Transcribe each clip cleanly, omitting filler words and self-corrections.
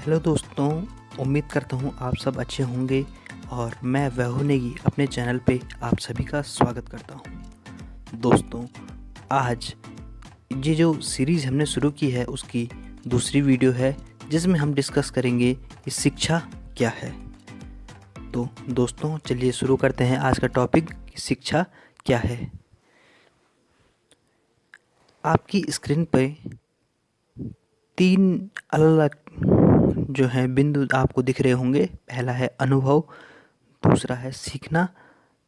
Hello दोस्तों, उम्मीद करता हूँ आप सब अच्छे होंगे और मैं वैभव नेगी अपने चैनल पे आप सभी का स्वागत करता हूँ। दोस्तों, आज ये जो सीरीज़ हमने शुरू की है उसकी दूसरी वीडियो है जिसमें हम डिस्कस करेंगे कि शिक्षा क्या है। तो दोस्तों चलिए शुरू करते हैं आज का टॉपिक कि शिक्षा क्या है। आपकी स्क्रीन पे 3 अलग-अलग जो हैं बिंदु आपको दिख रहे होंगे। पहला है अनुभव, दूसरा है सीखना,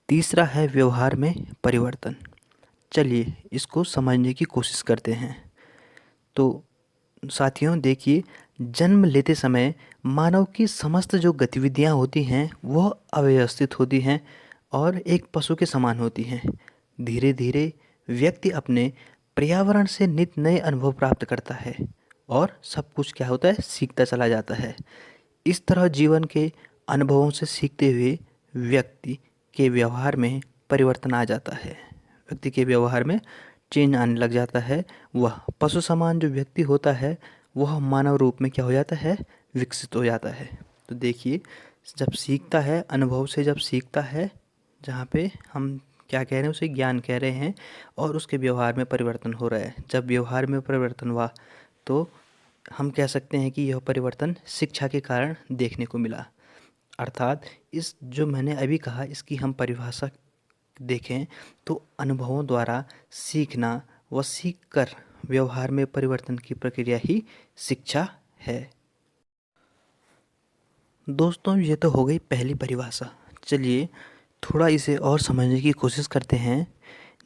तीसरा है व्यवहार में परिवर्तन। चलिए इसको समझने की कोशिश करते हैं। तो साथियों देखिए, जन्म लेते समय मानव की समस्त जो गतिविधियां होती हैं वह अव्यवस्थित होती हैं और एक पशु के समान होती हैं। धीरे धीरे व्यक्ति अपने पर्यावरण से नित नए अनुभव प्राप्त करता है और सब कुछ क्या होता है, सीखता चला जाता है। इस तरह जीवन के अनुभवों से सीखते हुए व्यक्ति के व्यवहार में परिवर्तन आ जाता है। व्यक्ति के व्यवहार में चेंज आने लग जाता है। वह पशु समान जो व्यक्ति होता है वह मानव रूप में क्या हो जाता है, विकसित हो जाता है। तो देखिए, जब सीखता है, अनुभव से जब सीखता है, जहाँ पे हम क्या कह रहे हैं, उसे ज्ञान कह रहे हैं, और उसके व्यवहार में परिवर्तन हो रहा है। जब व्यवहार में परिवर्तन हुआ तो हम कह सकते हैं कि यह परिवर्तन शिक्षा के कारण देखने को मिला। अर्थात इस जो मैंने अभी कहा इसकी हम परिभाषा देखें तो अनुभवों द्वारा सीखना व सीखकर व्यवहार में परिवर्तन की प्रक्रिया ही शिक्षा है। दोस्तों ये तो हो गई पहली परिभाषा। चलिए थोड़ा इसे और समझने की कोशिश करते हैं।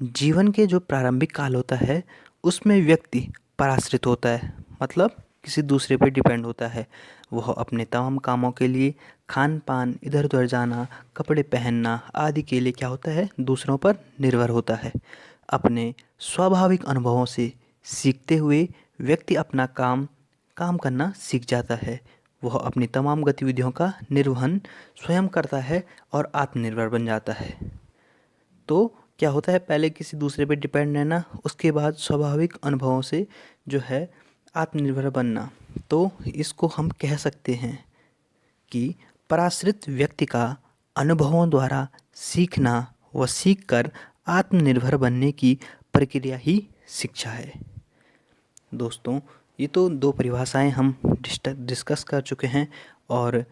जीवन के जो प्रारंभिक काल होता है उसमें व्यक्ति पराश्रित होता है, मतलब किसी दूसरे पर डिपेंड होता है। वह अपने तमाम कामों के लिए, खान पान, इधर उधर जाना, कपड़े पहनना आदि के लिए क्या होता है, दूसरों पर निर्भर होता है। अपने स्वाभाविक अनुभवों से सीखते हुए व्यक्ति अपना काम करना सीख जाता है। वह अपनी तमाम गतिविधियों का निर्वहन स्वयं करता है और आत्मनिर्भर बन जाता है। तो क्या होता है, पहले किसी दूसरे पे डिपेंड रहना, उसके बाद स्वाभाविक अनुभवों से जो है आत्मनिर्भर बनना। तो इसको हम कह सकते हैं कि पराश्रित व्यक्ति का अनुभवों द्वारा सीखना व सीखकर आत्मनिर्भर बनने की प्रक्रिया ही शिक्षा है। दोस्तों ये तो 2 परिभाषाएं हम डिस्कस कर चुके हैं और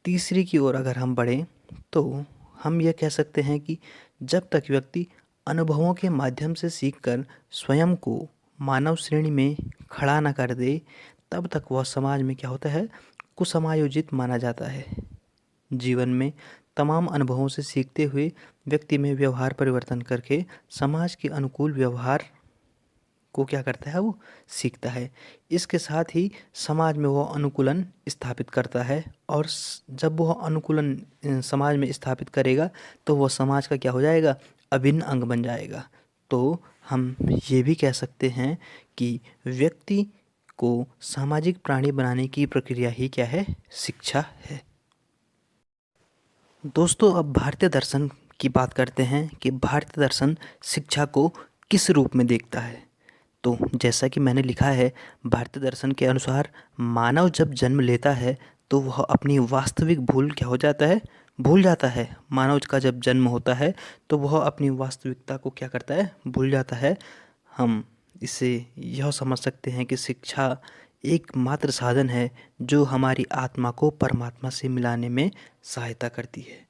तीसरी की ओर अगर हम बढ़ें तो हम यह कह सकते हैं कि जब तक व्यक्ति अनुभवों के माध्यम से सीखकर स्वयं को मानव श्रेणी में खड़ा न कर दे, तब तक वह समाज में क्या होता है, कुसमायोजित माना जाता है। जीवन में तमाम अनुभवों से सीखते हुए व्यक्ति में व्यवहार परिवर्तन करके समाज के अनुकूल व्यवहार को क्या करता है, वो सीखता है। इसके साथ ही समाज में वह अनुकूलन स्थापित करता है और जब वह अनुकूलन समाज में स्थापित करेगा तो वह समाज का क्या हो जाएगा, अभिन्न अंग बन जाएगा। तो हम ये भी कह सकते हैं कि व्यक्ति को सामाजिक प्राणी बनाने की प्रक्रिया ही क्या है, शिक्षा है। दोस्तों अब भारतीय दर्शन की बात करते हैं कि भारतीय दर्शन शिक्षा को किस रूप में देखता है। तो जैसा कि मैंने लिखा है, भारतीय दर्शन के अनुसार मानव जब जन्म लेता है तो वह अपनी वास्तविक भूल जाता है। मानव का जब जन्म होता है तो वह अपनी वास्तविकता को क्या करता है, भूल जाता है। हम इससे यह समझ सकते हैं कि शिक्षा एकमात्र साधन है जो हमारी आत्मा को परमात्मा से मिलाने में सहायता करती है।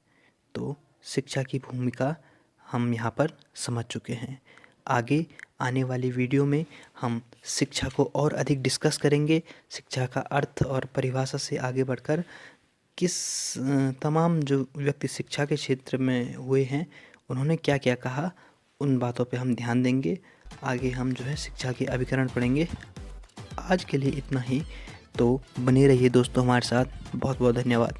तो शिक्षा की भूमिका हम यहाँ पर समझ चुके हैं। आगे आने वाली वीडियो में हम शिक्षा को और अधिक डिस्कस करेंगे। शिक्षा का अर्थ और परिभाषा से आगे बढ़कर किस तमाम जो व्यक्ति शिक्षा के क्षेत्र में हुए हैं उन्होंने क्या क्या कहा, उन बातों पे हम ध्यान देंगे। आगे हम जो है शिक्षा के अभिकरण पढ़ेंगे। आज के लिए इतना ही। तो बने रहिए दोस्तों हमारे साथ। बहुत बहुत धन्यवाद।